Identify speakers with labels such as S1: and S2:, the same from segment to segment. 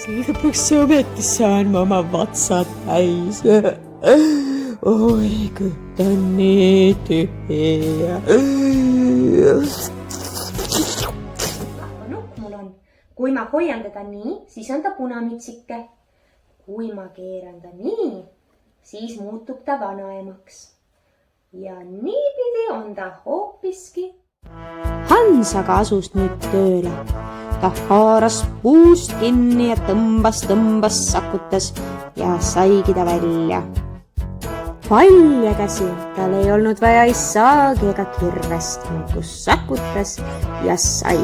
S1: lõpuks ometi saan ma oma vatsad täis. Oi, kõht on nii tühi.
S2: Nukk mul on. Kui ma hoian teda nii, siis on ta punamütsike. Kui ma keeran ta nii, siis muutub ta vanaemaks. Ja niipidi on ta hoopiski.
S3: Hans aga asus nüüd tööle. Ta haaras puust kinni ja tõmbas, sakutas ja saigi ta välja. Palja käsi, tal ei olnud vaja ei saagi ega kirvest, kus sakutas ja sai.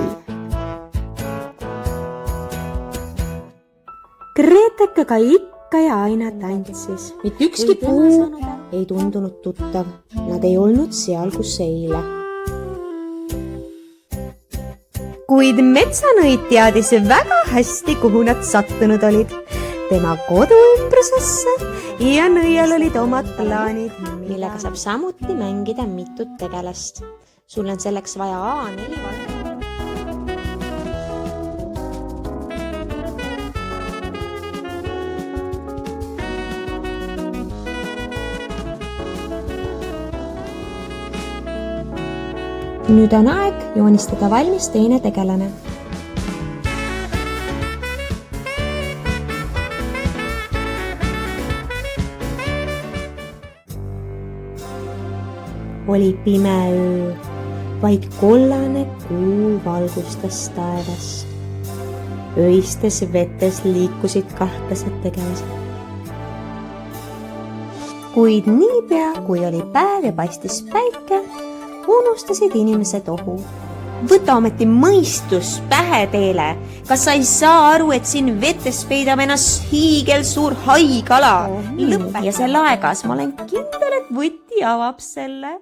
S3: Greteke ka ikka ja aina tantsis. Mitte ükski puu ei tundunud tuttav. Nad ei olnud seal, kus eile. Kuid metsanõid teadis väga hästi, kuhu nad sattunud olid. Tema koduümbrusesse ja nõial olid omad plaanid, millega saab samuti mängida mitut tegelast. Sul on selleks vaja A4 valget. Nüüd on aeg joonistada valmis teine tegelane. Oli pime öö, vaid kollane kuu valgustas taevast. Öistes vetes liikusid kahtlased tegelased. Kuid niipea, kui oli päev ja paistis päike, unustasid inimesed ohu. Võta ometi mõistus pähe teele. Kas sa ei saa aru, et siin vetes peidab ennast hiigelsuur haikala? Lõpeta ja see laegas, ma olen kindel, et võti avab selle.